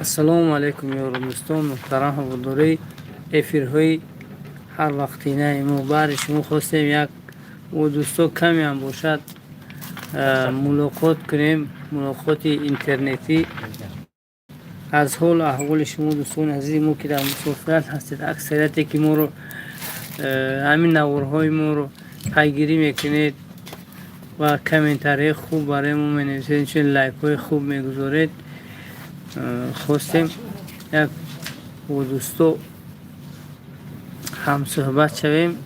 السلام علیکم یار دوستان محترم حضوری افیرهای هر وقتینه ما برای شما خواستیم یک و دوستا کمی هم باشد ملاقات کنیم، ملاقات اینترنتی از حال احوال شما دوستان عزیز ما که در مسافرت هستید. اکثریتی که ما رو همین نوارهای ما رو پیگیری میکنید و کامنتاری خوب برای ما مینویسید، چون لایک های خوب میگذارید. خواستیم یک و دوستو هم صحبت شویم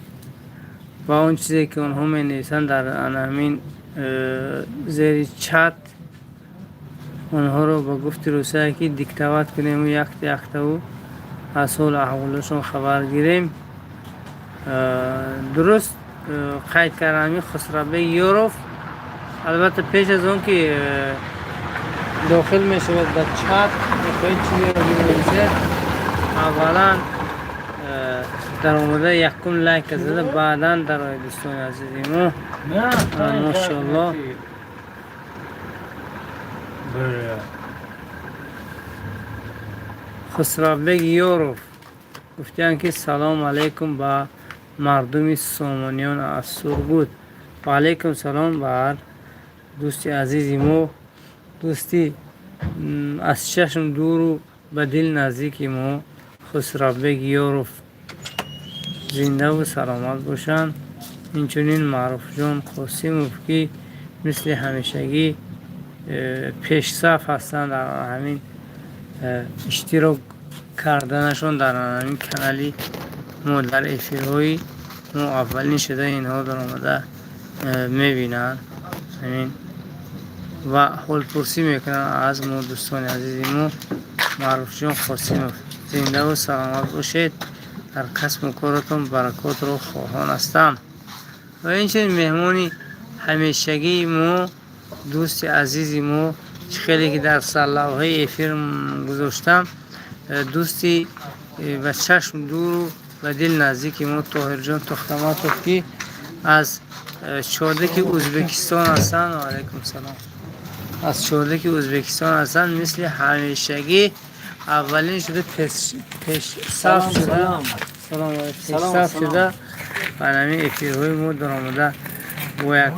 و اون چیزی که اونها می نویسن در همین زیر چت اونها رو با گفت روسیه که دیکتاوت کنیم و یک و از حال احوالشون خبر گیریم. درست قید کردن خسروی یوروف. البته پیش از اون که داخل می شود در چت خواهید چیزی رو بنویسید، اولا در آمده یکم لایک زده، بعدا در آی دوستان عزیزی ما ماشاءالله خسروی یوروف گفتن که سلام علیکم با مردم سامانیان از سرگود. و علیکم سلام بر دوستی عزیزی ما، دوستی از چشم دور و به دل نزدیکی ما خسروی یوروف زنده و سلامت باشن. اینچنین معروف جان قاسموف که مثل همیشگی پیش صف هستند در همین اشتراک کردنشون در همین کانالی ما در افیرهای ما اولین شده اینها در آمده میبینن همین و حال پرسی میکنن از ما دوستان عزیزی ما. معروف جان قاسموف زنده و سلامت باشید، در کسب و کارتون برکات رو خواهان هستم. و اینچنین مهمانی همیشگی ما دوست عزیزی ما خیلی که در سلاحه افیر گذاشتم، دوستی و چشم دور و دل نزدیکی ما طاهر جان تختماتوف که از چادک ازبکستان هستن. و علیکم سلام. از چادک ازبکستان هستن، مثل همیشگی اولین شده پیش صف شده. سلام صف شده و همین افیرهای ما در آمده با یک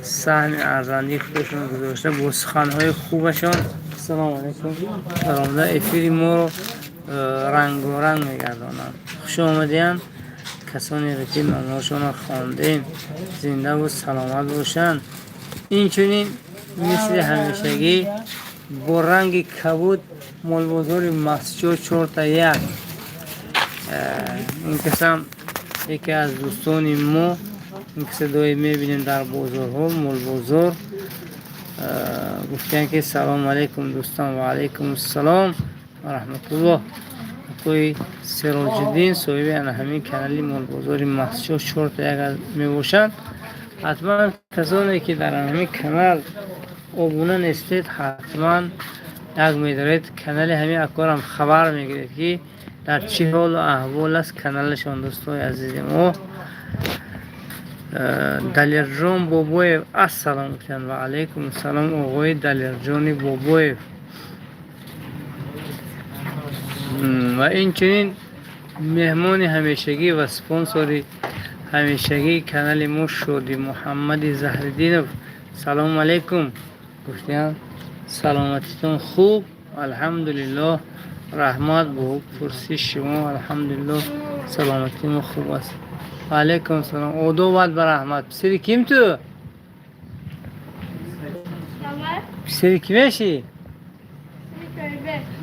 سهم ارزندی خودشون گذاشته با سخنهای خوبشان. سلام علیکم. در آمده افیر ما رو رنگ و رنگ میگردانند. خوش آمدین کسانی رو که نامهاشون رو خواندیم، زنده و سلامت باشند. اینچنین مثل همیشگی با رنگ کبود مالبازار مسجد 4 تا 1 این قسم یکی از دوستان ما این که صدای میبینیم در بازارها مال بازار گفتن که سلام علیکم دوستان. و علیکم السلام و رحمت الله. کوی سراج الدین صاحب همین کانالی مال بازار مسجد 4 تا 1 میباشند. حتما کسانی که در همین کانال ابونه نیستید حتما یک میدارید کانال همین اکارم خبر میگیرید که در چه حال و احوال است کانالشان. دوستای عزیز ما دلیرجان بابویف السلام کن. و علیکم السلام آقای دلیرجان بابویف. و اینچنین مهمان همیشگی و سپانسوری همیشگی کانال ما شادی محمد زهرالدینов سلام علیکم. گفتیم سلامتیتون خوب؟ الحمدلله رحمت به پرسش شما. الحمدلله سلامتی ما خوب است. و علیکم السلام. او دو بعد بر رحمت. پسری کیم تو؟ پسری کیمشی؟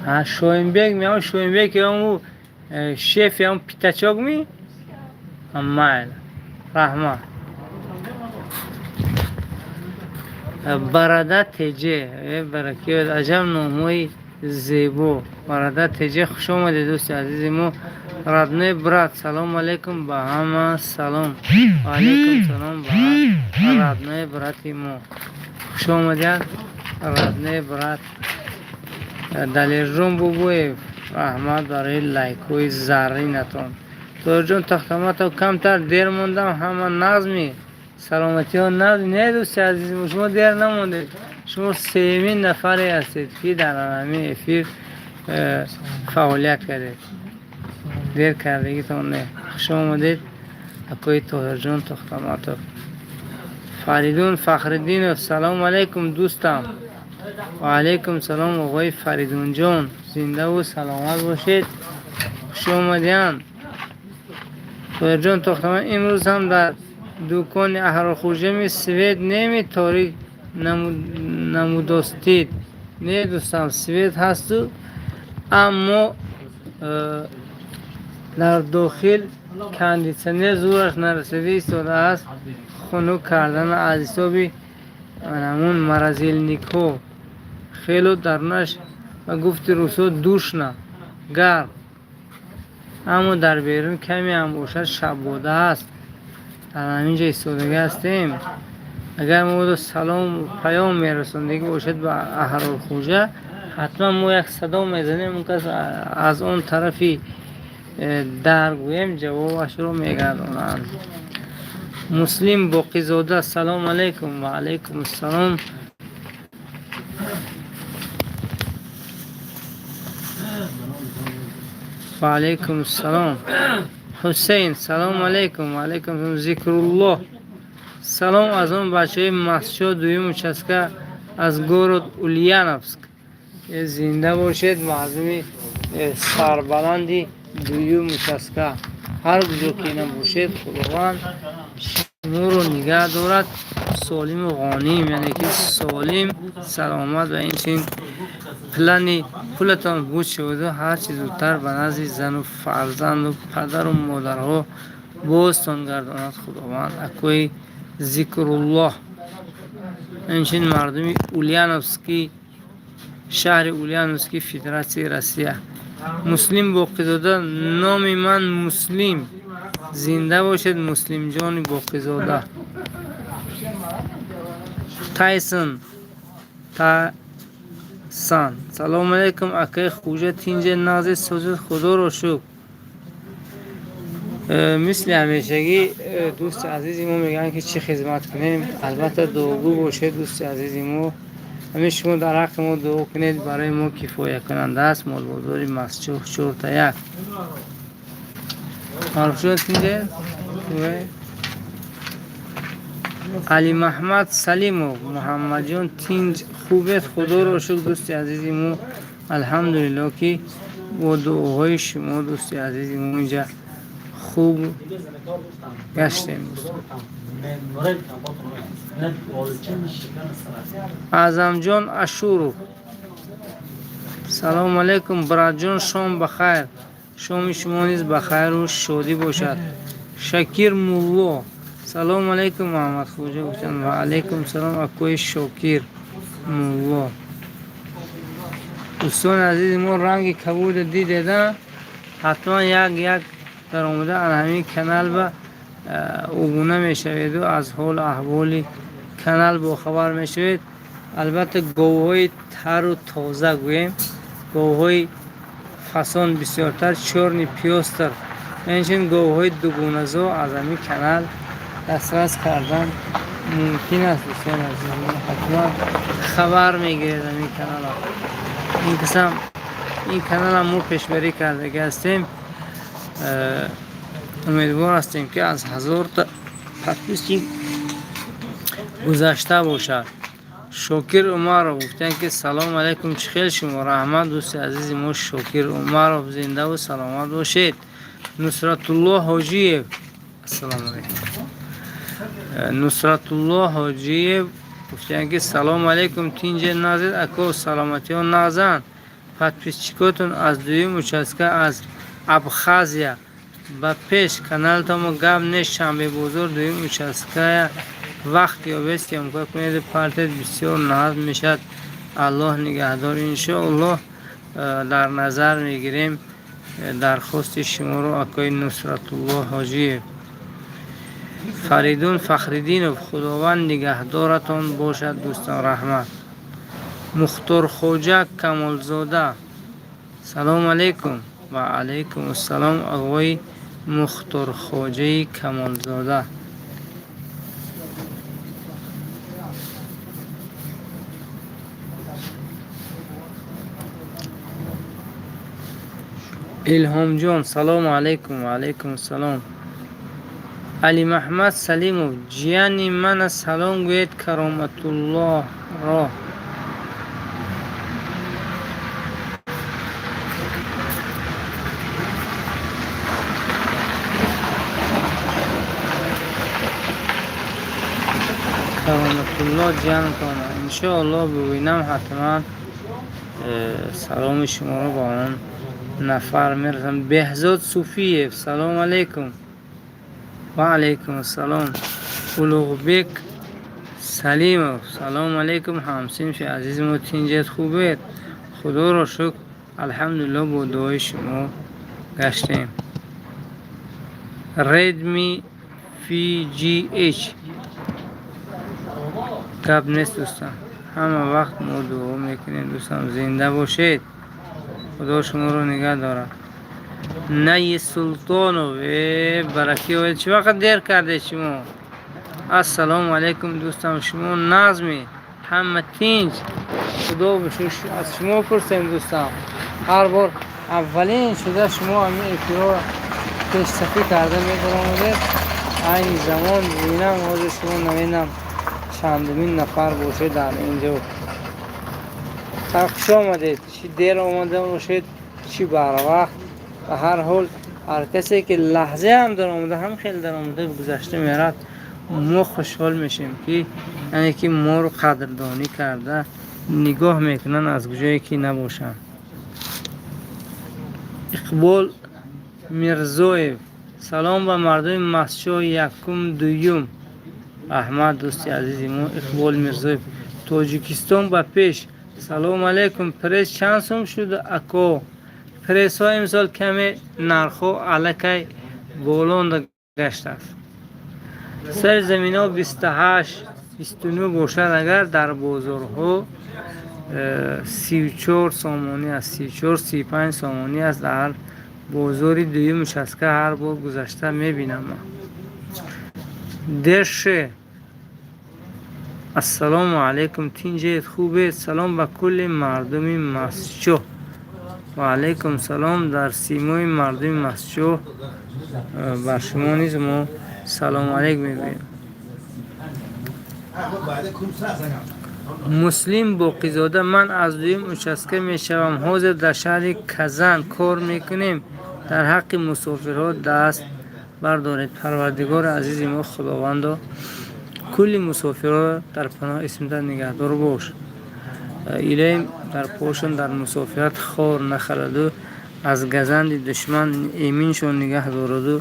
ها شوینبگ میام. شوینبگ اون شیف اون پیتاچوگ می؟ مایل رحمت. براده تیجه برکیت عجب ناموی زیبو. براده تیجه خوش آمدید دوست عزیز ما. ردنه برات سلام علیکم با همه سلام. و علیکم سلام با ردنه براتی ما. خوش آمدید ردنه برات. دلیرجان بابوی رحمت برای لایکوی زرینتون. تو جون تختماتو کمتر دیر موندم همه نظمی سلامتی ها نه دوست عزیزم. شما دیر نمونده، شما سیمین نفری هستید که در همین افیر فعالیت کردید. دیر کردگیتان نه. خوش آمدید. اکوی طاهر جان تختماتو. فریدون فخردین سلام علیکم دوستم. و علیکم سلام آقای فریدون جان، زنده و سلامت باشید. خوش آمدین. طاهر جان تختمان امروز هم در دکان اهرالخوجه سوید نمی تاریک نمودستید. نه دوستم، سوید هست اما در داخل کاندیشنر زورش نرسیده ایستاده است. خنک کردن از حسابی همون مرزیلنیکو خیلی درنش و گفت روسو دوش نه گرم، اما در بیرون کمی هم باشد شب بوده است. در همینجا ایستادگی هستیم. اگر ما سلام و پیام میرسوندگی باشد به اهرالخوجه، حتما ما یک صدا میزنیم. اون کس از اون طرفی در گویم جوابش رو میگردونند. مسلم باقیزاده سلام علیکم. و علیکم السلام. و علیکم السلام. حسین سلام علیکم. و علیکم السلام. ذکر الله سلام از اون بچه مسجد دویم چسکه از گورد اولیانوفسک. زنده باشید. معظمی سربلندی دویم چسکه هر کجا که اینا باشید خداوند شما رو نگه دارد سالم و غانم، یعنی که سالم سلامت و اینچین پولتان بود شده هر چیز زودتر به نزد زن و فرزند و پدر و مادرها بازتان گرداند خداوند. اکوی ذکر الله. اینچین مردمی اولیانوفسکی، شهر اولیانوفسکی، فدراسیون روسیه. مسلم باقیزاده نام من مسلم. زنده باشد مسلم جان باقیزاده. تایسون سلام علیکم. اکای خوجه تینجه نازی سوزد خدا رو شکر. مثل همیشگی دوست عزیزی ما میگن که چی خدمت کنیم. البته دعاگو باشه دوست عزیزی ما. همین شما در حق ما دعا کنید، برای ما کفایت کننده است. مالبازاری مسجد چورتا یک معروف شد اینجا. علی محمد سلیم و محمد جان تینج خوبه خدا رو شکر دوست عزیزی ما. الحمدلله که با دعاهای شما دوست عزیزی ما اینجا خوب گشتیم. اعظم جان اشورو سلام علیکم. برات جان شام بخیر. شام شما نیز بخیر و شادی باشد. شکیر مولا سلام علیکم. محمد خوجه گفتن و علیکم سلام. اکوی شکیر مولا. دوستان عزیز ما رنگ کبود دیدن حتما یک در آمده همین کانال به اوگونه میشوید و از حال احوال کانال با خبر میشوید. البته گوهای تر و تازه گویم، گوهای فصل بسیارتر چرنی پیاستر، اینچنین گوهای دوگونه‌زا از همین کانال دسترس کردن ممکن است. دوستان عزیز حتما خبر میگیرید همین کانال ها. این کانال هم ما پیشبری کرده هستیم. امیدوار هستیم که از 1000 تا پادپیس گذشته باشد. شکر عمرو گفتن که سلام علیکم. چخیل شما رحمت دوست عزیز ما شکر عمرو زنده و سلامت باشید. نصرت الله حاجیه السلام علیکم. نصرت الله حاجیه گفتن که سلام علیکم. تینجه نازد اکو سلامتی ها نازن. پادپیس چیکاتون از دویم مچسکه از ابخازیا با پیش کانال تا ما گاب نشم به بزرگ دویم مچسکه وقت یا بست که امکان کنید پارتت بسیار نهاد میشد. الله نگهدار. انشاءالله در نظر میگیریم درخواست شما رو. اکای نصرت الله حاجی. فریدون فخردین خداوند نگهدارتان باشد دوستان رحمت. مختار خوجه کمالزاده سلام علیکم. و علیکم السلام آقای مختار خوجه کمالزاده. الهام جان سلام علیکم. و علیکم السلام. علی محمد سلیمov جیانی من سلام گوید کرامت الله را. کرامت الله جانتان انشاءالله ببینم حتما سلام شما رو با اون نفر میرسم. بهزاد صوفیه سلام علیکم. و علیکم السلام. اولوغبک سلیمov سلام علیکم. همسین عزیز ما تینجت خوبه؟ خدا را شکر الحمدلله با دعای شما گشتیم. ردمی فی جی ایچ گپ نیست دوستان، همه وقت ما دعا میکنیم دوستان زنده باشید، خدا شما رو نگه داره. نی سلطانو برکی و چه وقت دیر کرده شما؟ السلام علیکم دوستان، شما نظمی همه تینج خدا بشوش از شما پرسیم دوستان. هر بار اولین شده شما همین اطلاع پیش صفی کرده میکنم این زمان ببینم حاضر شما نوینم چندمین نفر باشه در اینجا. تا خوش آمدید، چی دیر آمده باشید چی بر وقت. و هر حال هر کسی که لحظه هم در آمده هم خیلی در آمده گذشته میرد ما خوشحال میشیم که یعنی که ما رو قدردانی کرده نگاه میکنن از کجایی که نباشن. اقبال میرزویف سلام به مردم مسجد یکم دویم. احمد دوستی عزیزی ما اقبال میرزویف تاجیکستان به پیش. سلام علیکم. پریس چند سوم شده اکو؟ پریس ها امسال کمی نرخو علکی بلند گشته است. سر زمین ها 28 29 باشد، اگر در بازار ها 34 سامانی است، 34 35 سامانی است. در بازاری دویمش است که هر بار گذشته میبینم. درشه السلام علیکم تینجت خوبه؟ سلام به کل مردم مسجد. و علیکم سلام. در سیمای مردم مسجد بر شما نیز ما سلام علیکم میگویم. مسلم باقیزاده من از دویم نشسته میشوم، حاضر در شهر کزن کار میکنیم، در حق مسافرها دست بردارید. پروردگار عزیز ما خداوند کلی مسافرها در پناه اسم در نگهدار باش. ایلیم در پاشون در مسافرت خور نخرد و از گزند دشمن ایمینشون نگه دارد و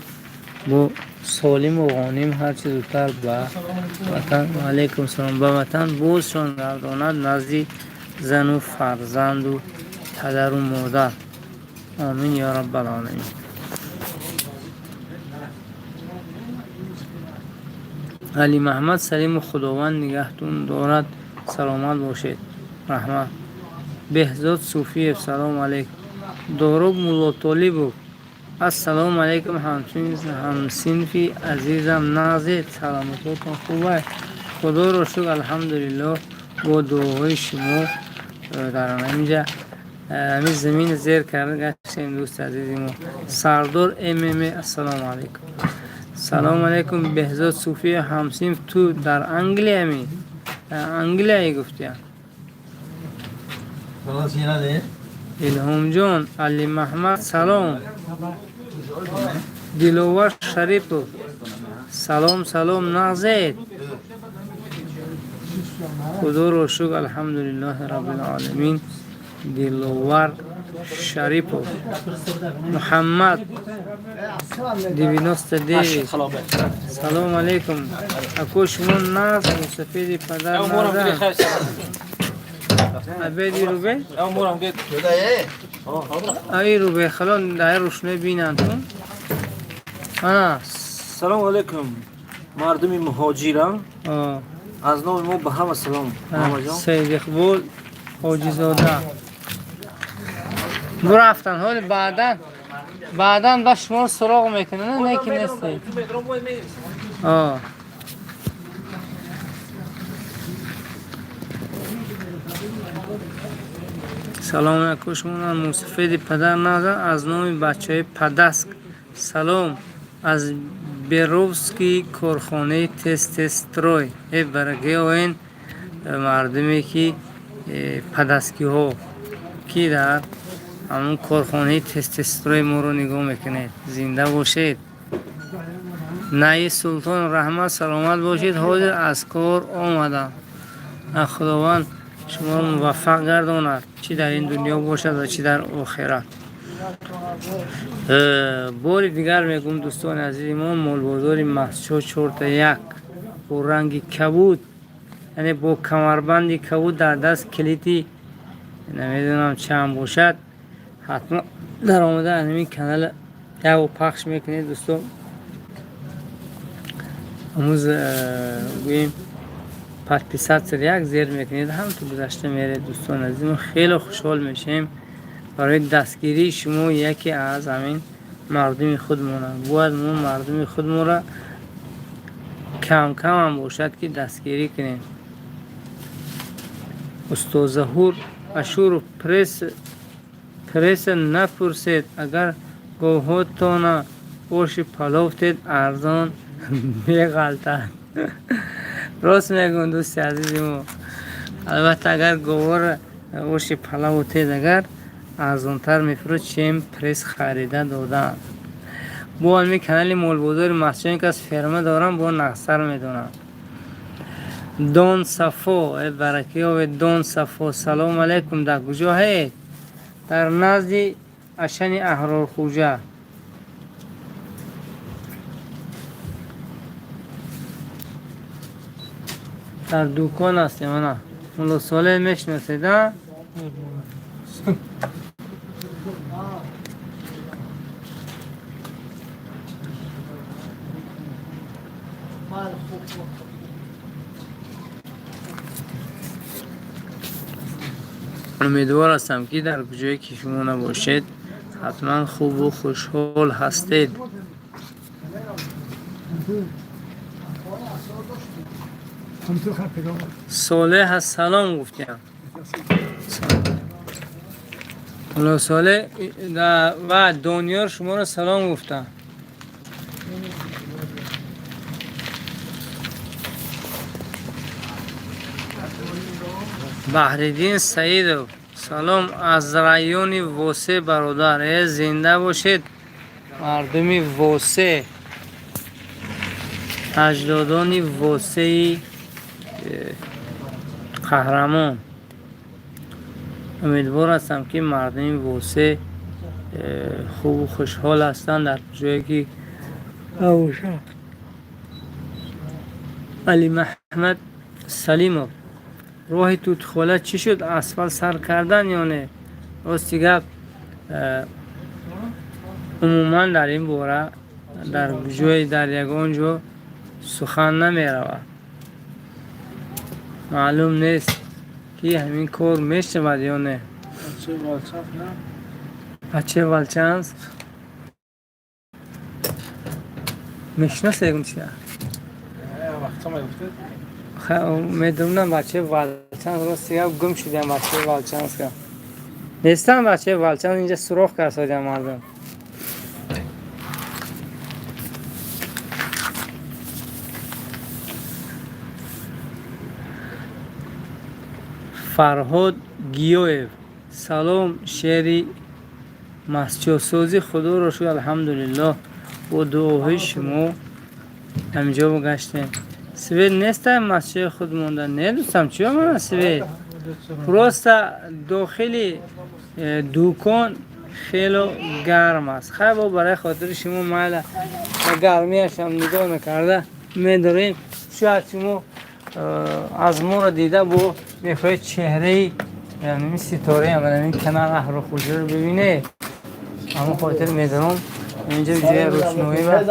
با سالم و غانم هر چیز زودتر به وطن و علیکم سلام به وطن بازشان گرداند نزد زن و فرزند و پدر و مادر. آمین یا رب العالمین. علی محمد سلیم و خداوند نگهتون دارد، سلامت باشید. رحمت. بهزاد صوفی سلام علیکم. دارب مولا طالب السلام علیکم. همسینفی عزیزم نازید سلامتتون خوبه؟ خدا رو شکر الحمدلله با دعاهای شما در اینجا همین زمین زیر کرده گشتیم دوست عزیزی ما. سردار السلام علیکم. سلام علیکم. بهزاد صوفی همسین تو در انگلیه می انگلیه گفتیم. الهام جان علی محمد سلام. دلوار شریف سلام سلام نازید. خدا رو شکر الحمدلله رب العالمین. دلوار شریف محمد دیویناست دیوی سلام علیکم. اکو شما ناز سفید پدر نازم ابیدی رو بی؟ ای رو بی خلال دای روشنه بینن تو؟ سلام علیکم مردم مهاجران، از نام ما به همه سلام. سید اقبال حاجی زاده برفتن حال بعدن با شما سراغ میکنن نه که نیستی. سلام نکشمونم موسفید پدر نزن از نام بچه های پدسک. سلام از بیروفسکی کارخانه تستستروی. برگه این مردمی که پدسکی ها کی در همون کارخانه تستستروی ما رو نگاه میکنید. زنده باشید. نای سلطان رحمت سلامت باشید. حاضر از کار آمدم. خداوند شما رو موفق گرداند، چی در این دنیا باشد و چی در آخرت. بار دیگر میگم دوستان عزیز ما، مال بازار مسجد 4 با رنگ کبود، یعنی با کمربند کبود در دست، کلیدی نمیدونم چند باشد، حتما در آمده همین کانال و پخش میکنید دوستان. امروز گوییم پس یک زیر میکنید، هم تو گذشته میره دوستان عزیز ما. خیلی خوشحال میشیم برای دستگیری شما یکی از همین مردم خودمون. باید ما مردم خودمون را کم کم هم باشد که دستگیری کنیم. استاد ظهور اشور پرس نپرسید، اگر گوهاتون اوش پلوفتید ارزان میغلطند. راست میگن دوست عزیزی ما. البته اگر گوار اوش پلوفتید اگر ارزانتر میفروشد، چیم پرس خریده دادن. با علمی کانال مول بازار مسجد که از فرمه دارم با نقصر میدونم. دون صفا برکی ها دون صفا سلام علیکم. در کجا هست؟ در نزد اشن احرار خوجه. در دوکان هستیم انا مولو ساله میشناسید. امیدوار هستم که در کجایی که شما نباشید حتما خوب و خوشحال هستید. صالح سلام گفتیم. الله صالح و دنیار شما رو سلام گفتم. بحردین سعید سلام از رایون واسه برادر. زنده باشید مردمی واسه، اجدادان واسه قهرمان. امیدوار هستم که مردم واسه خوب و خوشحال هستن در جایی که باشن. علی محمد سلیمov راه توتخاله چی شد؟ اسفل سر کردن یا نه؟ راستی گپ عموما در این باره در جای در یگان جو سخن نمی رود. معلوم نیست که همین کار میشود یا نه. بچه والچانس میشناسه چیه؟ میدونم بچه والچانس راستی گم شدیم. بچه والچانس که نیستم. بچه والچانس اینجا سوراخ کرد ساجم مردم. فرهاد گیویف سلام. شعری مسجد سازی خدا رو شکر الحمدلله با دعاهای شما همینجا بگشتیم. سوید نیستم مسجد خود موندن. نه دوستم چیه من سوید پروست داخلی دوکان خیلی گرم است. خیلی برای خاطر شما مالا گرمیش هم نگاه نکرده میدارین. شاید شما از ما رو دیده با میخواید چهره یعنی ستاره هم این کنار احرار خوجه رو ببینه. اما خاطر میدارم اینجا جای روشنوی و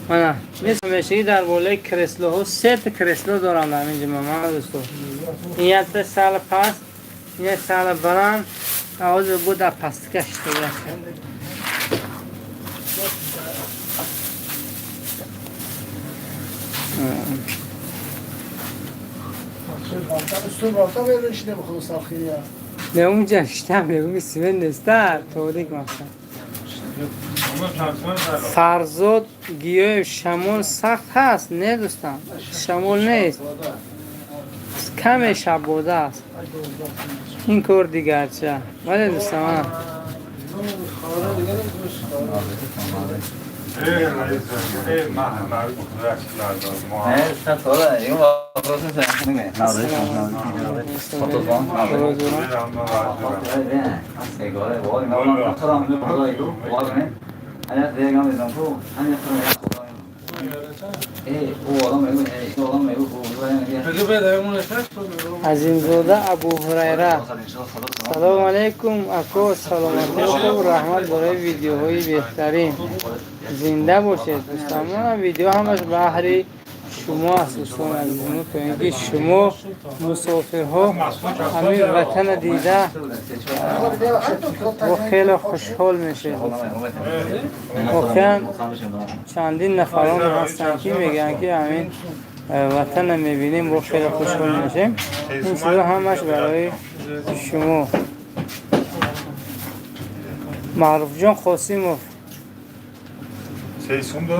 من مثل در بالای کرسلو ها 3 کرسلو دارم در اینجا من دوستو. این یک سال پس این سال بران آواز بود در پستکش نه اونجا شتم بگو سیمن نستر تولیک مثلا فرزاد گیاه شمال سخت هست نه دوستان شمال نیست کم شبوده است این کار دیگر چه ولی دوستان عظیمزاده ابو هریره سلام علیکم اکو سلامتی و رحمت برای ویدیوهای بهترین زنده باشید دوستان من ویدیو همش بحری شما هست دوستان عزیزمون تا اینکه شما مسافرها همین وطن دیده و خیلی خوشحال میشه واقعا چندین نفران هستن که میگن که همین وطن میبینیم و خیلی خوشحال میشیم این چیزا همش برای شما معروف جان قاسموف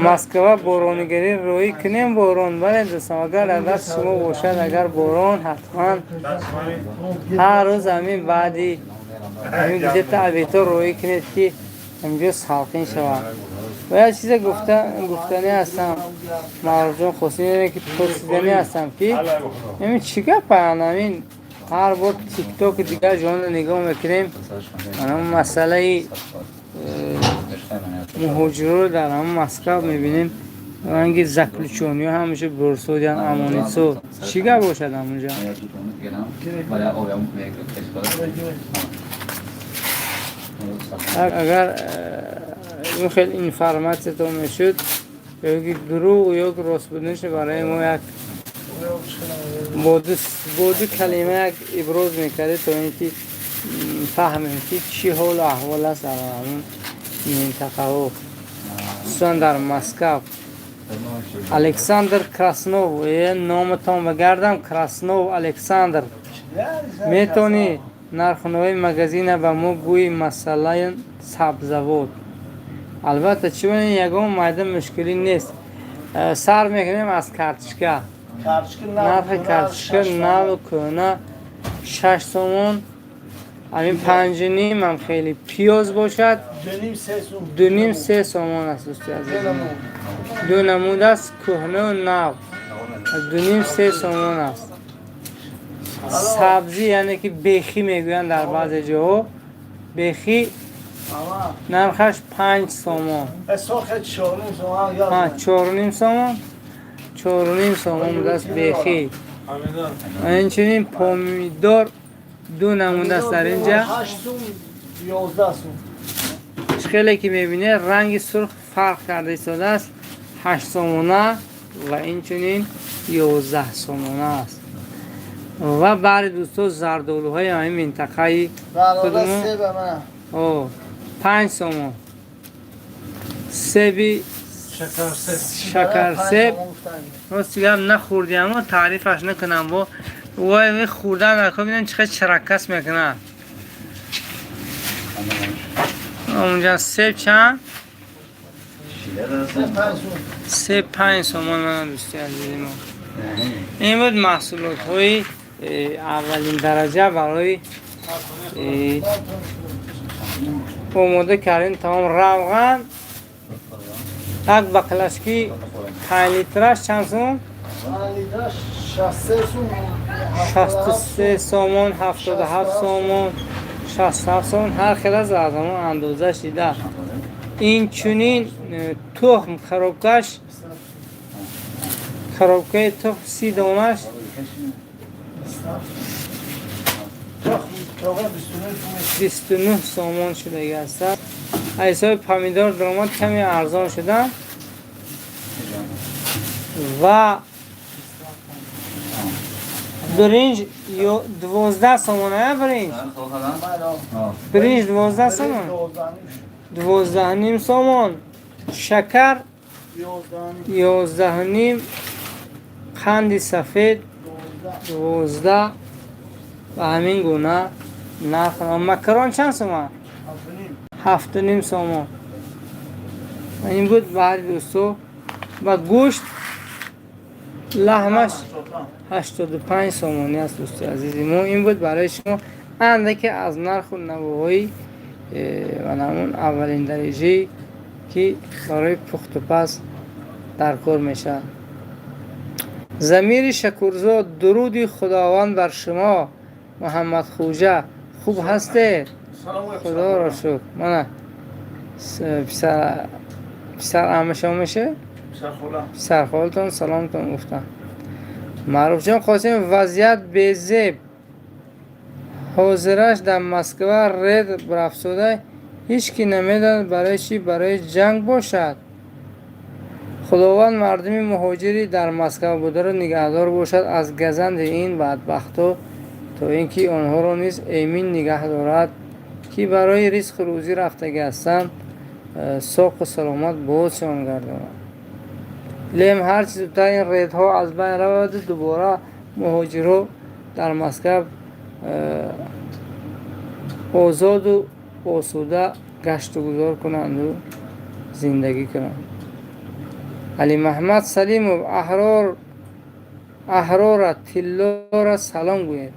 مسکو بارانگری روی کنیم باران ولی دوستان اگر دست شما باشد اگر باران حتما هر روز همین بعدی همین گذر تعویتا روی کنید که اینجا سالقین شود و یک چیز گفتنی هستم معروف جان خواستیم که پرسیدنی هستم که همین چیکار پایان همین هر بار تیک توک دیگر جان نگاه میکنیم همین مسئله مهاجر رو در همون مسکو میبینیم رنگ زکلچونی ها همیشه برسودیان امانیتسو چیگه باشد همونجا اگر این خیلی اینفرماتی تو میشد یا دروغ یا راست بودنش برای ما یک بودو کلمه یک ابراز میکرده تا اینکه فهمیم که چی حال و احوال است در همون منطقه ها خصوصا در مسکو الکساندر کراسنوف نامتان بگردم کراسنوف الکساندر میتونی نرخنوی مگزین به ما گوی مسئله سبزواد البته چون یکم مایده مشکلی نیست سر میکنیم از کارتشکا نرخ کارتشکا نو کنه 6 تومان همین 5 نیم هم خیلی پیاز باشد 2.5-3 تومان است دوستی عزیز دو نمود است کهنه و نو 2.5-3 تومان است سبزی یعنی که بیخی میگوین در بعض جاها بیخی نرخش 5 تومان 4.5 تومان است بیخی اینچنین پامیدار دو نمونده است در اینجا خیلی که میبینه رنگ سرخ فرق کرده ایستاده است 8 تومانه و اینچنین 11 تومانه است و برای دوستو زردالوهای همین منطقه کدوم 5 تومان سیبی شکر سیب راست دیگه هم نخوردیم اما تعریفش نکنم با وای خوردن نکن ببینن چقدر چرکس میکنه اونجا سیب چند؟ سیب 5 تومان من دوستی عزیزی ما این بود محصولات های اولین درجه برای آماده کردن تمام روغن یک بقلشکی 5 لیترش چند سوم؟ 63 سومون 77 سومون 67 سومون هر خیلی از همون اندازه شده این چونین تخم خرابکه تخم 30 دانش 29 سومون شده است حساب پامیدار درآمد کمی ارزان شده و برنج 12 تومانه برنج 12 تومان 12.5 تومان شکر 11.5 قند سفید 12 و همین گونه نرخ. مکرون چند سومه؟ 7.5 سومه. این بود برای دوستو. و گوشت لحمش 85 سومانی است دوستی عزیزی ما. این بود برای شما اندکی از نرخ و نوایی و نمون اولین درجه که برای پخت و پس در کار میشه. ضمیر شکرزا. درودی خداوند بر شما محمد خوجه. خوب هسته؟ خدا را شکر. من پسر عمه شما میشه؟ پسر خالتون سلامتون گفتم. معروف جان قاسم. وضعیت بی‌زیب حاضرش در مسکو رید برافزوده هیچ کی نمیداند برای چی برای جنگ باشد. خداوند مردم مهاجری در مسکو بوده را نگهدار باشد از گزند این بدبختو تا اینکه آنها را نیز امین نگه دارد که برای رزق روزی رفته هستند ساق و سلامت بازشان گرداند. لیم هر چیز زودتر این ریدها از بین رود دوباره مهاجرو در مسکو آزاد و آسوده گشت و گذار کنند و زندگی کنند. علی محمد سلیمov احرار طلا را سلام گوید.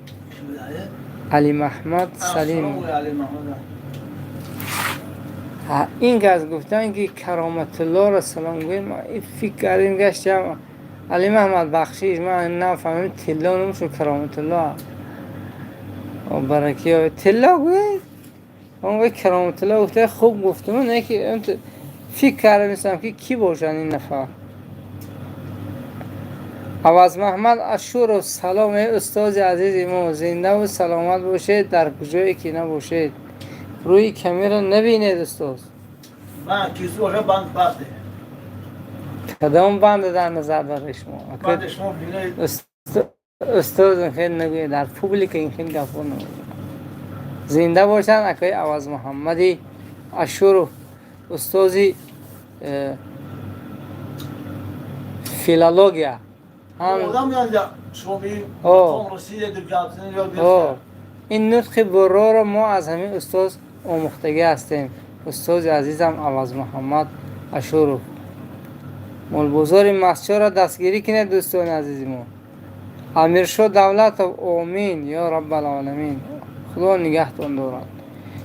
علی محمد سلیمov. این که از گفتن که کرامت الله را سلام گوید ما فکر کردیم گشتیم علی محمد بخشیش من نفهمیم طلا نمیشه کرامت الله برای که طلا گوید اون کرامت الله گفته خوب گفته من که فکر کردم میستم که کی باشن این نفر. عوض محمد اشور و سلام استاد عزیز ما زنده و سلامت باشید در کجایی که نباشید. روی کامیرا نبینید استاد. من کیسو باشه بند بسته. کدام بند در نظر داره شما؟ بند شما بینید. استاد خیلی نگوید در پوبلیک این خیلی گفت نگوید. زنده باشن اکای عوض محمدی اشور استازی فیلولوژیا آدم میاد شما ببین تون رسیده در جابزن یا بیشتر. این نطق برا را ما از همین استاد آموختگی هستیم. استاد عزیزم عوض محمد اشور مولبوزار مسجد را دستگیری کنید دوستان عزیزی ما. امیرشاه دولت آمین یا رب العالمین. خدا نگهتون دارد.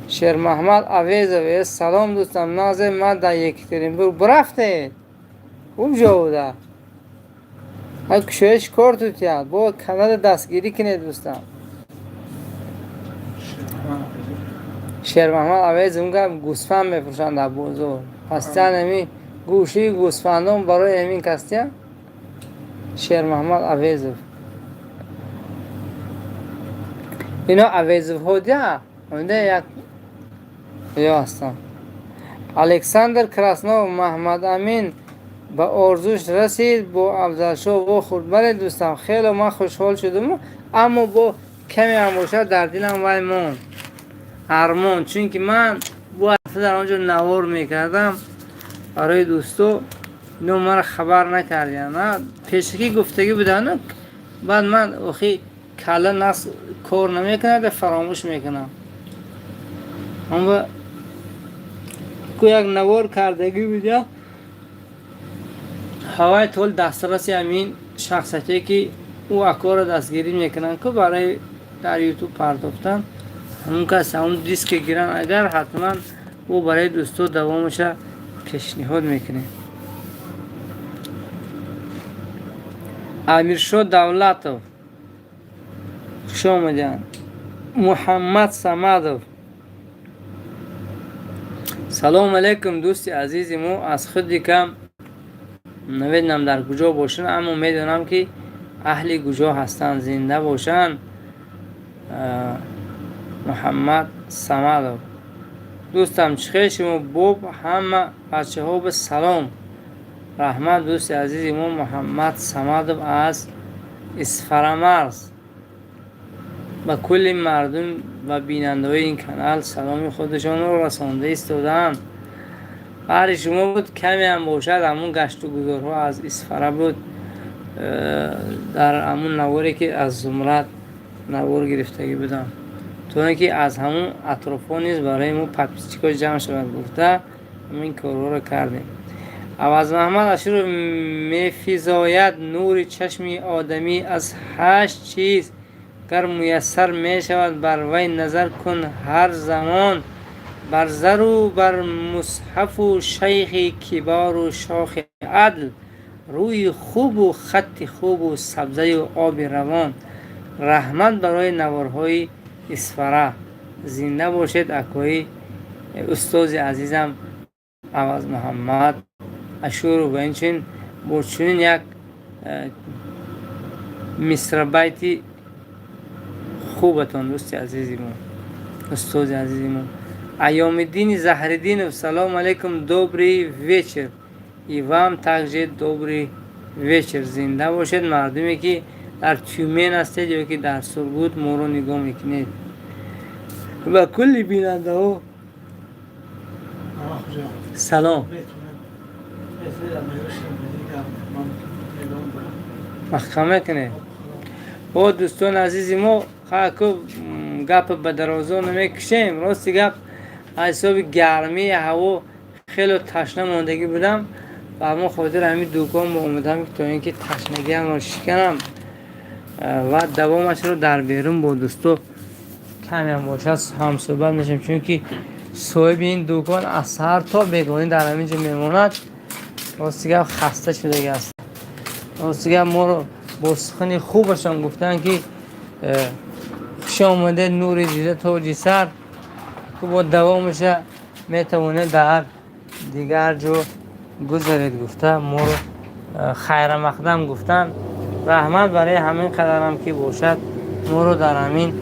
شیر محمد عویز سلام دوستم نازم من در یکترینبرگ برفته خوب جا بوده های کشایش کار تو تید با کانال دستگیری کنید دوستم. شیر محمد عویز اونگه گوسفند میفروشند در بازار هستن امی گوشی گوسفندان برای امین کستیا. شیر محمد عویز اینا عویز ها ده اونده یک یا هستم. الکساندر کراسنوف محمد امین به آرزوش رسید با افضلشاه و خورد. بله دوستم خیلی من خوشحال شدم اما با کمی هم باشد در دلم وای مون ارمان چون که من با هفته در آنجا نوار میکردم برای دوستو اینو من خبر نکردیم نه پیشکی گفتگی بودن بعد من اخی کلا ناس کار نمیکنه فراموش میکنم اما کو یک نوار کردگی بودیا هوای طول دسترسی همین شخصیتی که او اکار دستگیری میکنن که برای در یوتیوب پرداختن همون کس همون دیسک گیرن اگر حتما او برای دوستو دوامش پیشنهاد میکنه. امیرشاه دولتov خوش آمدین. محمد صمدov سلام علیکم دوستی عزیزی ما از خود کم نمیدونم در کجا باشن اما میدونم که اهل کجا هستن زنده باشن. محمد صمدov دوستم چخیر شما بوب همه بچه ها به سلام رحمت. دوست عزیزی ما محمد صمدov از اسفرامرز و کل مردم و بیننده های این کانال سلام خودشان رو رسانده ایستادن. برای شما بود کمی هم باشد همون گشت و گذارها از اسفره بود در همون نواری که از زمرد نوار گرفتگی بدم تو اینکه از همون اطرافا نیست برای ما پاپیچیکا جمع شود گفته همین کارها رو کردیم. عوض محمد اشور میفزاید نور چشم آدمی از 8 چیز گر میسر می شود بر وی نظر کن هر زمان بر زر و بر مصحف و شیخ کبار و شاخ عدل روی خوب و خط خوب و سبزه و آب روان رحمت برای نوارهای اسفره زنده باشد اکوی استاد عزیزم عوض محمد اشور و اینچین برچونین یک مصر بیتی خوبتان دوست عزیزیمون استاد عزیزیمون ایام الدین زهرالدین سلام علیکم добрый вечер и вам также добрый вечер زنده باشد مردمی که در تیومن هستید یا که در سرگوت ما رو نگاه میکنید و کلی بیننده ها سلام محکمه کنه با دوستان عزیزی ما خواهد گپ به درازا نمیکشیم راستی گپ حساب گرمی هوا خیلی تشنه ماندگی بودم و اما خاطر همین دوکان با اومدم تا اینکه تشنگی هم رو شکنم و دوامش رو در بیرون با دوستو کمی هم باشد هم صحبت میشیم چون که صاحب این دوکان از سر تا بیگانی در همینجا میموند راستی گپ خسته شده است راستی گپ ما رو با سخن خوبشان گفتن که خوش آمده نور دیده توجی سر که با دوامش میتونه در دیگر جو گذارید گفته ما رو خیر مقدم گفتن رحمت برای همین قدر هم که باشد ما رو در همین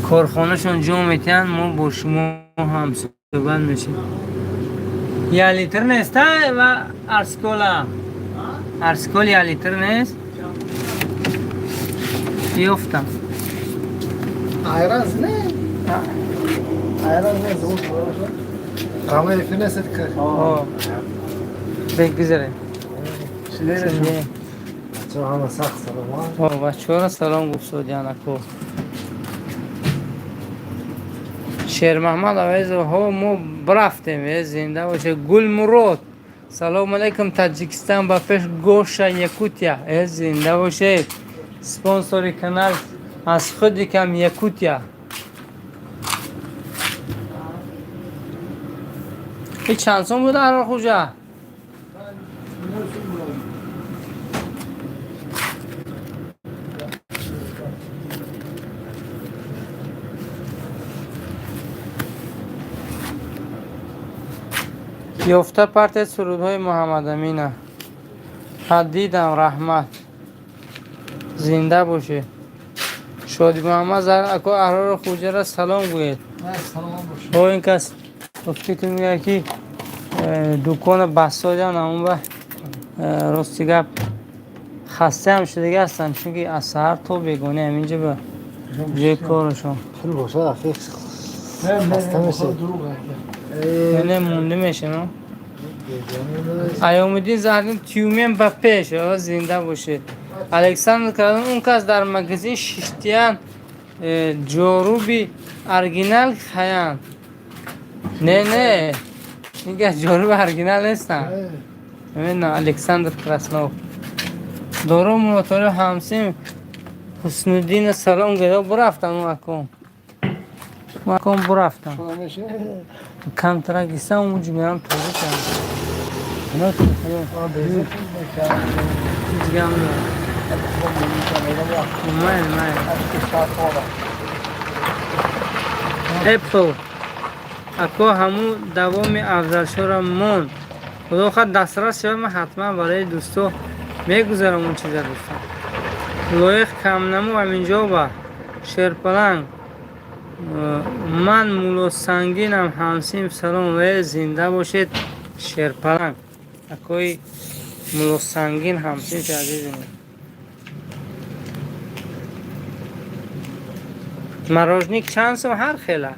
کارخانهشون جو میتین ما با شما هم صحبت میشیم یه لیتر نیست و ارسکول یه لیتر نیست بیفتم Ayraz ne? Ayraz ne? Ama hepine sıtkı. بگذاره Şimdi çok ama sağ salam. بچه ها را سلام گفت سودیانکو شیر محمد عویز ها ما برفتیم زنده باشه گل مراد سلام علیکم تاجیکستان با پیش گوش یکوتیا زنده باشه سپانسوری کانال از خودی کم یکوتیا این چند سون بوده هر خوجه یافته پرت سرودهای محمد امینه حدیدم رحمت زنده باشه شادی محمد زر اکو احرار خوجه را سلام گوید با این کس گفتی که میگه که دکان بساجان همون به راستی گپ خسته هم شده هستن چون که از سهر تا بیگانه همینجا به جای کارشون Pul boşa afiyet. Hasta mısın? اینه مونده میشه نه ایام الدین زهرالدین تیومن به پیش زنده باشه الکساندر کردن اون کس در مگزین شیشتیان جاروبی ارگینال خیان نه میگه جاروب ارگینال نیستن نه الکساندر کراسنوف دارو موتور همسیم حسن الدین سلام گدا برفتم مکان برفتم کم ترکیستم اونجا میرم تازه کنم اینا تو دیگه هم اپل اکو همون دوام افزایش‌ها را مون خدا خواهد دسترس شد من حتما برای دوستو میگذارم اون چیزا دوستان لایق کم نمو همینجا با شیرپلنگ من مولا سنگینم همسیم سلام و زنده باشید شیرپلنگ اکوی مولا سنگین همسیم عزیزم مراجنیک چند سو هر خیله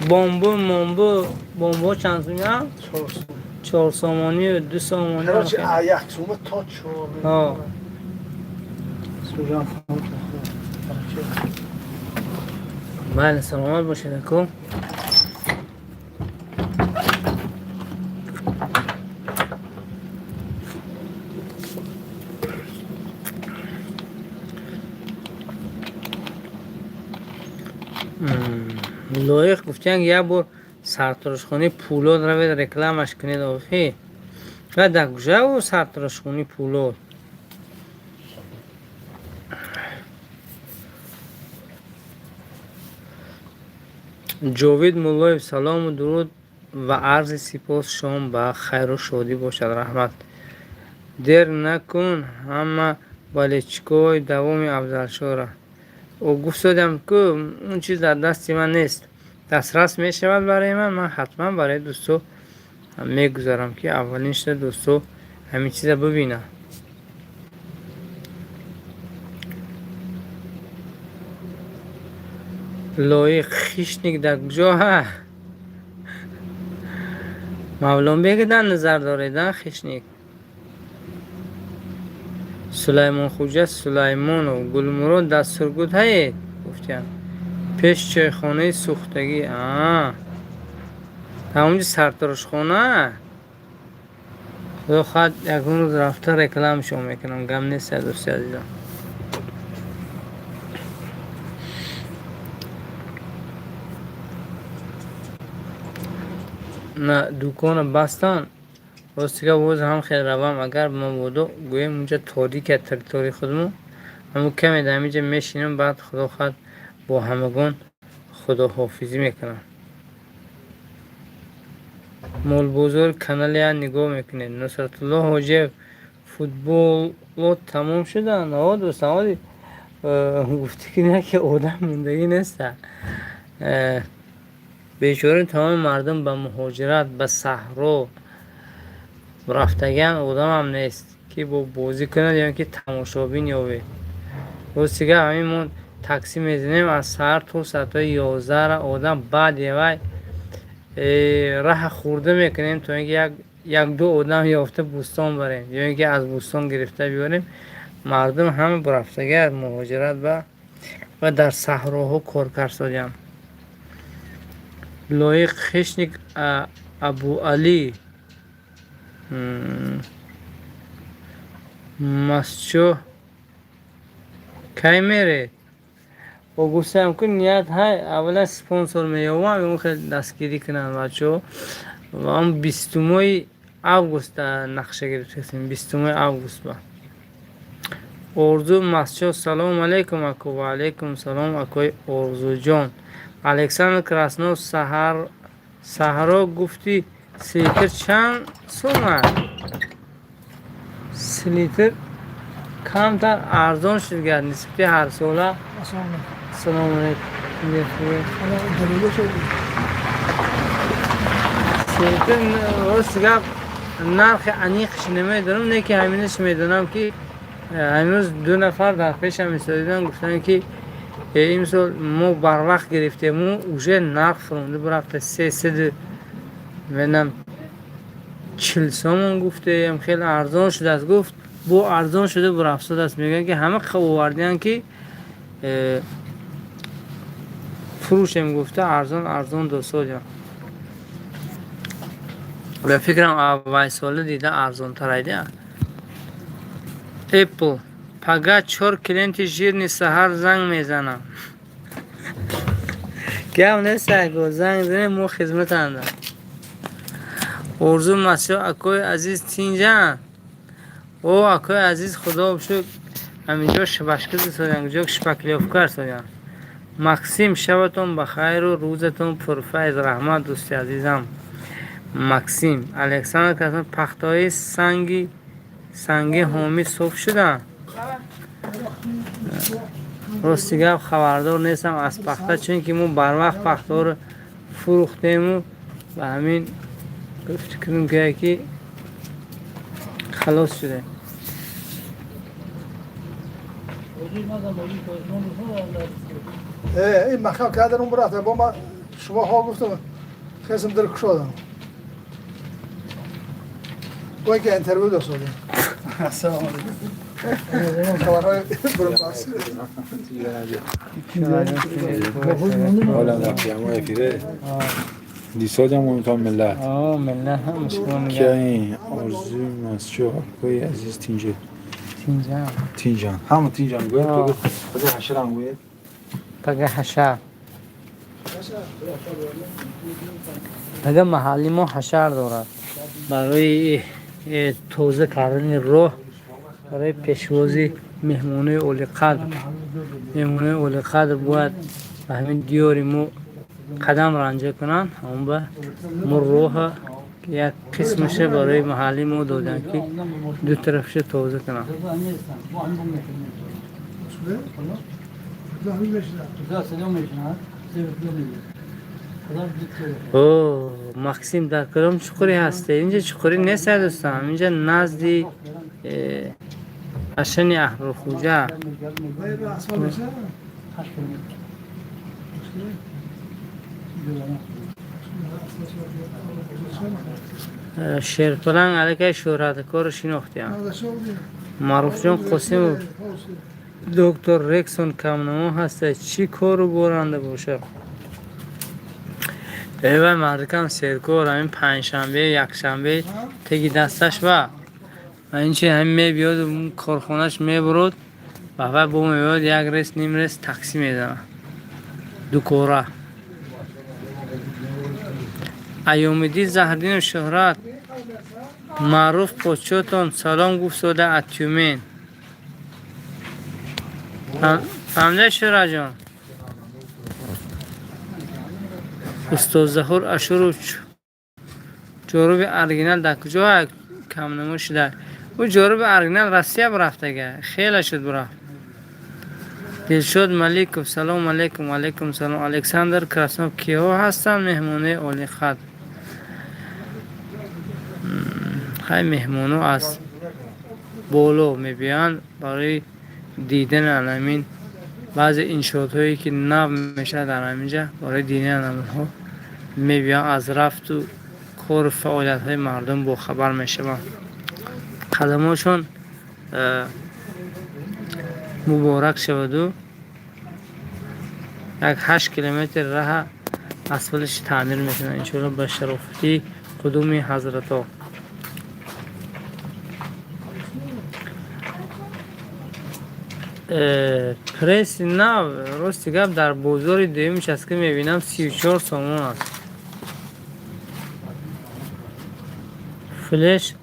بامبو چند سو میاد 4 4 سامانی و 2 سامانی چرا چه یک سومه تا 4 ها سوجان بله سلامت باشه دکو لایق گفتن یک بار سرتراشخانه پولاد روید رکلامش کنید آخی و دکجه و سرتراشخانه پولاد جاوید مولایف سلام و درود و عرض سپاس شام به خیر و شادی باشد رحمت دیر نکن همه بالچکای دوام افضل شوره او گفت دادم که اون چیز در دست من نیست دسترس می شود برای من حتما برای دوستو می گذارم که اولینش دوستو همین چیز ببینه لایق خیشنیک در کجا ها مولان بگه در نظر داره در خیشنیک سلیمان خوجه سلیمان و گلمرود در سرگود هایید گفتیم پیش چایخانه سوختگی همونجا سرتراش خانه خدا خواهد یکون روز رفته رکلام شما میکنم گم نیست دوستی عزیزم نه دوکان بستن راستی که باز هم خیلی روام اگر ما بودو گویم اونجا تاریک تریتوری خودمو همون کمی در اینجا میشینم بعد خدا خواهد با همگان خدا حافظی میکنم مول بزرگ کانال یا نگاه میکنید نصرت الله حاجی فوتبال تمام شدن دوستان آدی گفتی که نه که آدم موندگی نیست بیچاره تمام مردم به مهاجرت به صحرا رفتگان آدم هم نیست که با بازی کنند یا که تماشابین یاوه راستی که همین تاکسی میزنیم از سر تا ساعت 11 را آدم بعد یه راه خورده میکنیم تا اینکه یک دو آدم یافته بوستان بریم یا اینکه از بوستان گرفته بیاریم مردم همه برفتگی مهاجرت و در صحراها کار کردیم لایق خشنیک ابو علی مسچو کی میره و گفتم که نیت های اولا سپانسر میوم اون خیلی دستگیری کنن بچه و هم 20 اوگوست نقشه گرفتیم 20 اوگوست با ارزو مسچو سلام علیکم اکو و علیکم سلام اکوی ارزو جان الکساندر کراسنو سهرا گفتی سلیتر چند سومه سلیتر کمتر ارزان شد گرد نسبتی هر ساله سلام علیکم سلیتر راست گفت نرخ انیقش نمیدونم نه که همینش میدونم که هنوز 2 نفر در پیش هم ایستادیدن گفتن که این سال ما بر وقت گرفتیم و اوژه نرخ فرونده برفته 300 منم 40 سامون گفته خیلی ارزان شده است گفت با ارزان شده برافت است میگن که همه خواردن که فروشم گفته ارزان 2 سال و فکرم اول سال دیده ارزان تر ایده اپل پگه 4 کلینت ژیرنی سهر زنگ میزنم گم نیست اگه زنگ زنه مو خدمت اندم ارزو مسیح اکوی عزیز تینجان او اکوی عزیز خدا بشک همینجا شبشکز سادن اینجا شپکلی افکار سادن مکسیم شبتون بخیر و روزتون پرفیض رحمت دوستی عزیزم مکسیم الکساندر کسان پختای سنگی هامی صوف شدن راستی گفت خبردار نیستم از پخته چون که ما بر وقت پخته رو فروختیم و همین گفت کنیم که یکی خلاص شده این مخم کردن اون برفته با من شما ها گفتم خیزم در کشادم وای که انترویو داشت شده. السلام علیکم. خبرهای برنامه‌ریزی. حالا وقتی ما افیره دیساج هم اونطور ملت ملت هم مشکون که این آرزوی مسجو کوی عزیز تینجان همون تینجان گوید پگه حشر هم گوید پگه حشر پگه محلی ما حشر دارد برای توزه کردن روح برای پیشوازی مهمونه اولی قدر باید به همین دیاری مو قدم رنجه کنن هم به مو روح یک قسمش برای محلی مو دادن که دو طرفش توزه کنن اوه مکسیم در کدام چقوری هسته؟ اینجا چقوری نیست دوستان، اینجا نزدی اشن احرار خوجه شیرپلنگ علیکه شهرتکار شناختی هم معروف جان قسیم دکتر ریکسون کمنما هسته چی کارو برنده باشه ایوه مردکم سیرکار همین پنجشنبه یکشنبه تگی دستش و این چی همین می بیاد کارخونش می برود و با میاد یک ریس نیم ریس تاکسی میدن دو کوره ایومدی زهردین و شهرت معروف پوچوتون سلام گفت سوده اتیومین فهمده شهرت جان استاد ظهور اشور جورب ارگینال در کجا کم نمو شده او جورب ارگینال رسیه برفته گه خیلی شد برفت دلشاد ملیکم سلام علیکم و علیکم سلام الکساندر کراسنوف کیها هستن مهمونه اولی خط خیلی مهمونو از بولو میبیان برای دیدن علمین بعضی انشاءات هایی که نو میشه در همینجا برای دیدن علمین ها میبیان از رفت و کار فعالیت های مردم با خبر میشه قدماشون مبارک شود و یک 8 کیلومتر راه اسفلتش تعمیر میکنن انشاءالله به شرافتی قدوم حضرت ها پریس نه راستی گفت در بازار دیمیش است که میبینم 34 سامان است فلش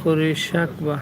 خوریشک با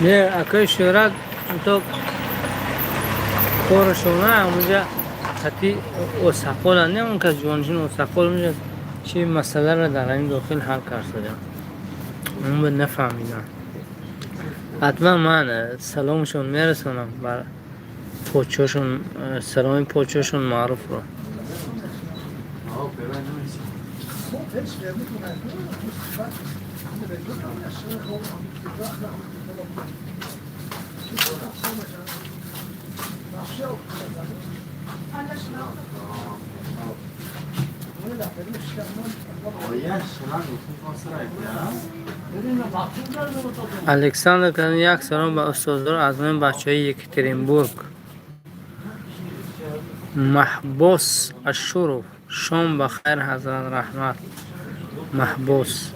نه اکای شهرت تو کارشونه اونجا حتی اوساقال نه اون که جوانشون اوساقال میشه چی مسئله را در این داخل حل کرده اون به نفهمیدن حتما من سلامشون میرسونم بر پوچوشون سلام پوچوشون معروف رو الکساندر کردن یک سلام به استادار از من بچه های یکترینبورگ محبوس اشورو شام بخیر حضرت رحمت محبوس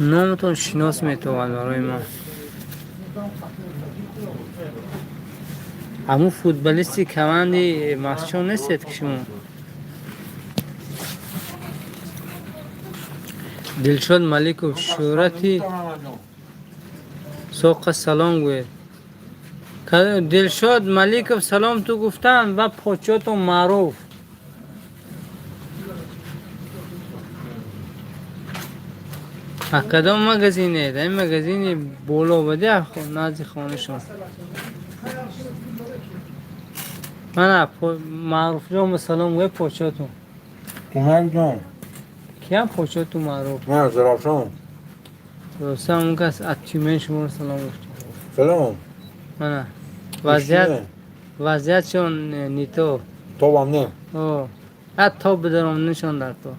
نامتون شناس میتوان برای ما همون فوتبالیستی کماندی مسچون نیستید که شما دلشاد ملیک و شهرتی سوق سلام گوید دلشاد ملیک و سلام تو گفتن و پوچوت و معروف کدام مگزینه؟ در این مگزینی بولا بده نازی خانه شما. من معروف جان سلام گوی پوچاتون. کمک جان کیا پوچاتون معروف؟ نه زرافشان درسته همون کس اتیمن شما رو سلام گفتم. سلام من وضعیت وضعیت چون نیتو. تو هم نه اوه حتی بدارم نشان در تو.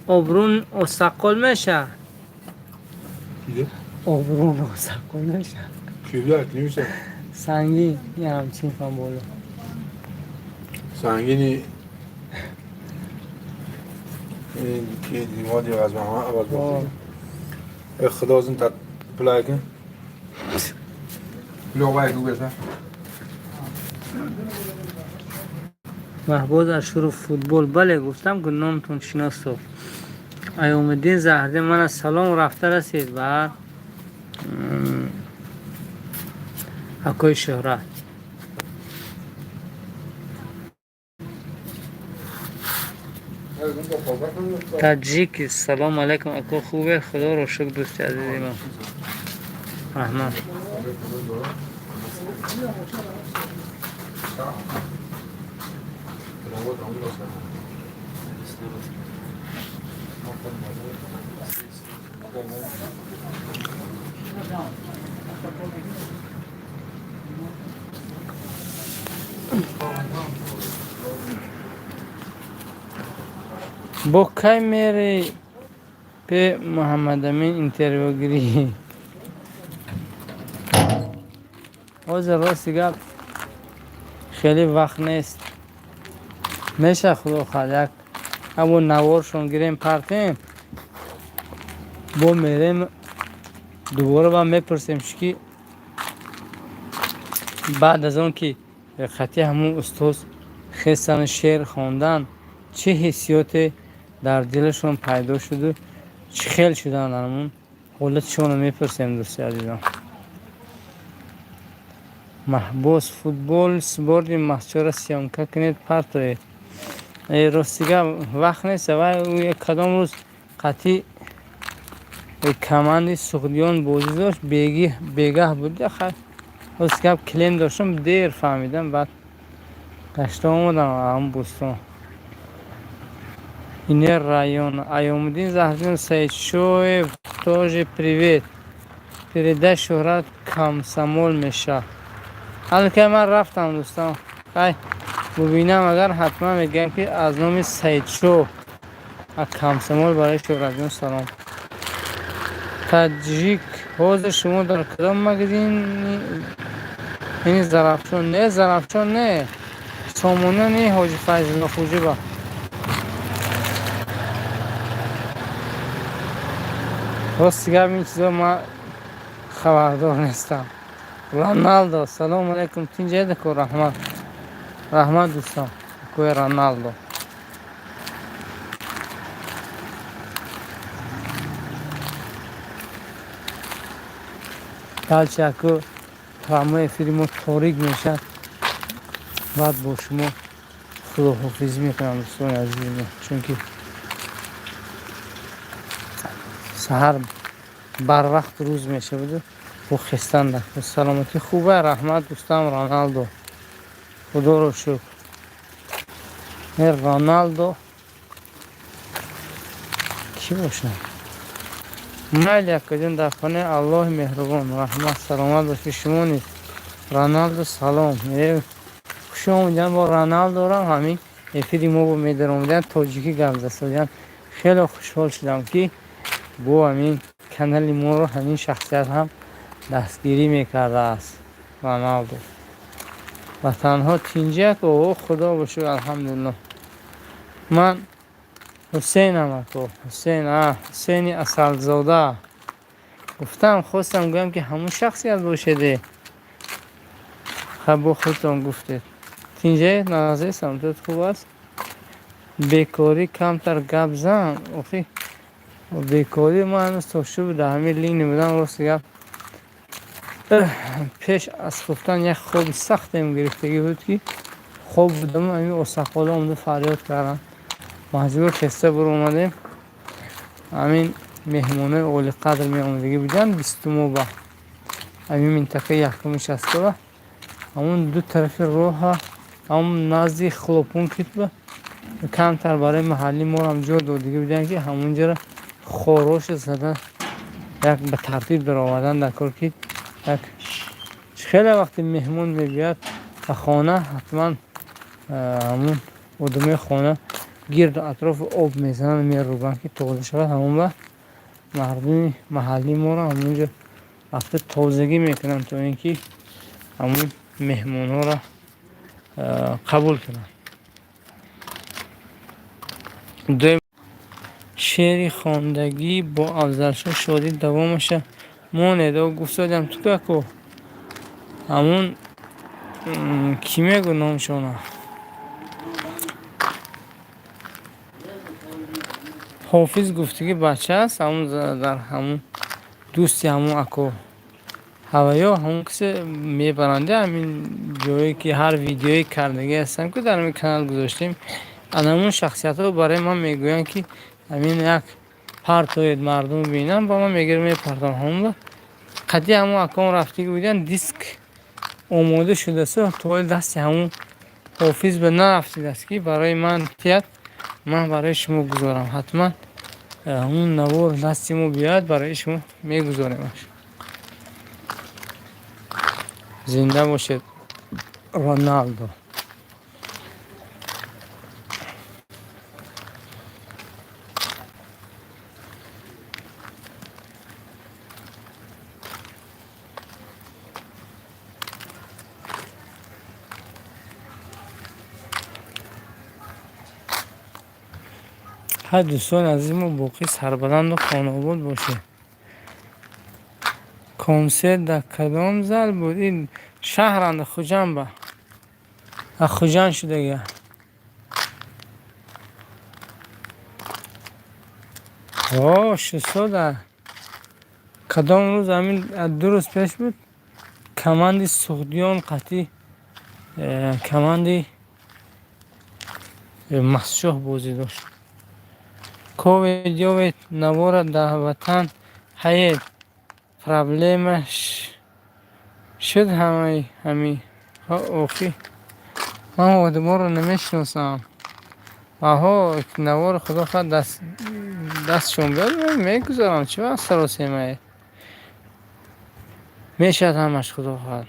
ابرون استقل میشه. چیزه؟ ابرون استقل میشه. کیلو نمیشه سنگین یه همچین کن بولو. سنگینی این که دیمادی از من عوض بخوریم اخلاص این تا پلاکن لغوی دو بزن محبوب از شروع فوتبال بله گفتم که نامتون شناستو ایومدین زهرده من از سلام رفته رسید بر اکوی شهرت تاجیک سلام علیکم اکو خوبه خدا رو شکر دوستی عزیزی من رحمان با کی میری به محمد امین اینترویو گیری از راستی گفت خیلی وقت نیست میشه خدا خالق اما نوارشون گیریم پرتیم با میریم دوباره با میپرسیم که بعد از اون که خطی همون استاد خستن شعر خوندن چه حسیات در دلشون پیدا شده چه خیل شدن همون حالتشون رو میپرسیم دوستی عزیزان محبوس فوتبال سپورت مسچور سیامکا کنید پرتوید راستیگه وقت نیست و یک کدام روز قطعی کماندی سخدیان بازی داشت بیگه بود خیلی راستیگه کلیم داشتم دیر فهمیدم بعد گشته آمدم هم بوستان اینه رایون ایومدین زهرجون سید شوی تاج پریویت پریده شهرت کمسمول میشه حالا که من رفتم دوستان خیلی ببینم اگر حتما میگم که از نام سید شو از کمسمول برای شهرت جون سلام تاجیک حوض شما در کدام مگزین این زرافشان نه سامونه نه حاجی فیض خوجی با راستی گفت این چیزا ما خبردار نیستم رونالدو سلام علیکم تین جایده که رحمت دوستان کوی رونالدو کلچه که همه فیلمو تاریک میشد بعد با شما خداحافظی میکنم دوستان عزیزم چون که سهر بر وقت روز میشه بوده و خستن ده سلامتی خوبه رحمت دوستم رونالدو خدا رو شکر رونالدو کی باشه میل یک کجون در خانه الله مهربان رحمت سلامت باشه شما نیست رونالدو سلام خوش آمدین با رونالدو را همین افیدی ما با میدرامدن تاجیکی گفت دستادین خیلی خوشحال شدم که با همین کانال ما رو همین شخصیت هم دستگیری میکرده است رونالدو و تنها تینجک او خدا باشد الحمدلله من حسین امکو حسین اصل زاده گفتم خواستم گویم که همون شخصیت باشده خب با خودتون گفتید تینجه نازه سمتت خوب است بیکاری کمتر گپ زن اوخی بیکاری ما هنوز تاشو بوده همین لینی بودم راست گفت پیش از خفتن یک خواب سخت گرفتگی بود که خواب بودم همین اصاقالا آمده فریاد کردم مجبور خسته برو اومدیم. همین مهمونه اولی قدر می آمدگی بودن 29 با همین منطقه یکمش است و همون دو طرف راه ها همون نزدی خلوپون کت کمتر برای محلی ما هم جا دادگی بودن که همونجا را خوروش زدن یک به ترتیب در آوردن در کار کت. یک خیلی وقتی مهمون میبید و خانه حتما همون ادامه خانه گرد اطراف آب میزنن میروبن که تازه شود همون وقت مردم محلی ما را همونجا رفته تازگی میکنن تا اینکه همون مهمون ها را قبول کنن. دویم شعری خواندگی با افضلشاه شادی دوامشه مانده و گفت دادم تو که همون کی میگو نامشونه حافظ گفته که بچه است همون در همون دوستی همون اکو هوایا همون کسی میبرنده همین جایی که هر ویدیوی کردگی هستم که در همین کانال گذاشتیم همون شخصیت ها برای من میگوین که همین یک پرتوید مردم بینم با من میگرم میپردم همون قدی همون اکام رفتی که بودن دیسک آماده شده است توی دستی همون حافظ به نرفتی است که برای من تیت من برای شما گذارم حتما همون نوار دستی مو بیاد برای شما میگذاریمش. زنده باشد رونالدو. هر دوستان عزیزم و باقی سربلند و خانواد باشه. کنسرت در کدام زل بود؟ این شهرند خوجان با خوجان شده گه شسو در کدام روز همین 2 روز پیش بود کماندی سخدیان قطعی کماندی مسشوه بازی داشت کو ویدیو نوار در وطن حیات پرابلمش شد همی اوخی من آدما رو نمیشناسم آها نوار خدا خواهد دستشون بیاد میگذارم چه وقت سراسه مایه میشد همش خدا خواهد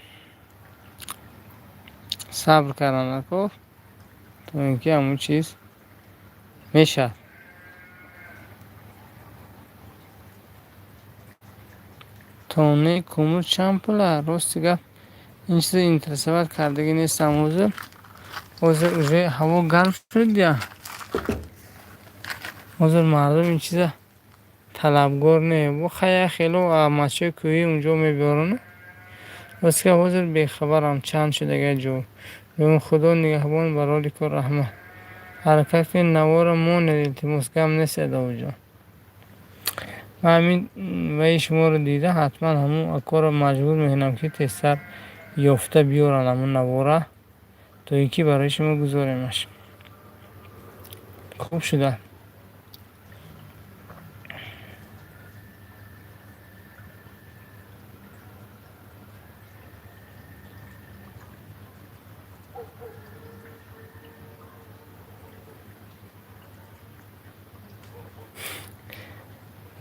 صبر کردن نکن تو اینکه همون چیز میشد. تانه کومور چند پوله راستی گفت این چیز اینترسابت کردگی نیستم حضور هوا گرم شد یا حضور مردم این چیز طلبگار نه و خیلی مچه کوی اونجا میبیارن بس که حضور بیخبرم چند شده گه جو اون خدا نگهبان برای کار رحمه حرکت نوار ما ندیلتیموس کم نیست ادامه جان و همین وی شما رو دیده حتما همون اکار مجبور میکنم که تستر یافته بیارن همون نواره تا یکی برای شما گذاریمش. خوب شده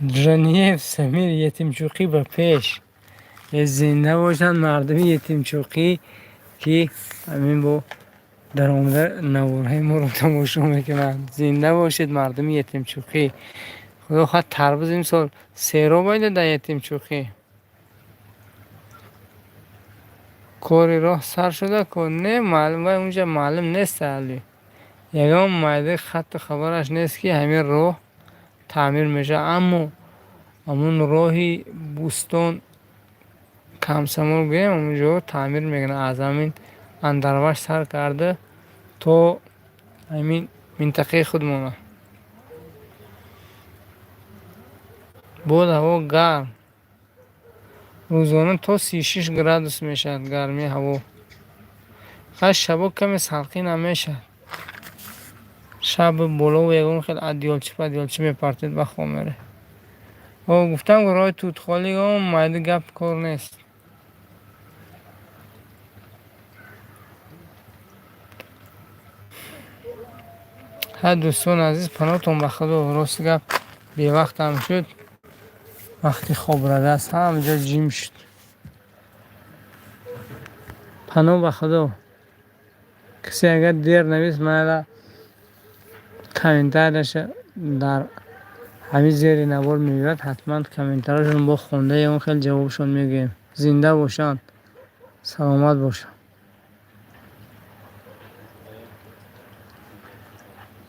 جنیف سمیر یتیم چوقی به پیش زنده باشن مردم یتیم چوقی که همین با در آمده نوارهای ما رو تماشا میکنن. زنده باشید مردم یتیم چوقی. خدا خواهد تربوز این سال 3 رو باید در یتیم چوقی کاری راه سر شده کن نه معلوم باید اونجا معلوم نیست علی یکم مایده خط خبرش نیست که همین راه تعمیر میشه اما همون راهی بوستان کمسمور گویم اونجا تعمیر میکنه از همین اندرواش سر کرده تو همین منطقه خودمونه بود هوا گرم روزانه تا 36 گرادوس میشد گرمی هوا خواهد شبا کمی سلقی نمیشد شب بالا و یگان خیلی ادیالچی میپرتید به خواب میره. گفتم که راه توت خالی مایده گپ کار نیست. ها دوستان عزیز پناهتون به خدا. راست گپ بی وقت هم شد. وقتی خواب رده است همجا جیم شد. پناه به خدا. کسی اگر دیر نویس من کامنتارش در همین زیر نوار میبید حتما کامنتارشون با خونده اون خیلی جوابشون میگیم. زنده باشن، سلامت باشن.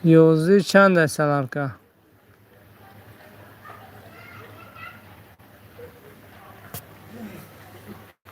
11 چند است سلام که